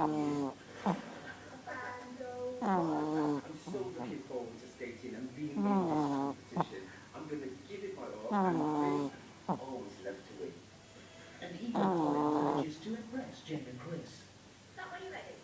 years. I'm so looking forward to skating and being in this competition. I'm going to give it my all, and they always love to win. An eager Colin manages to impress Jen and Chris. Stop when you're ready.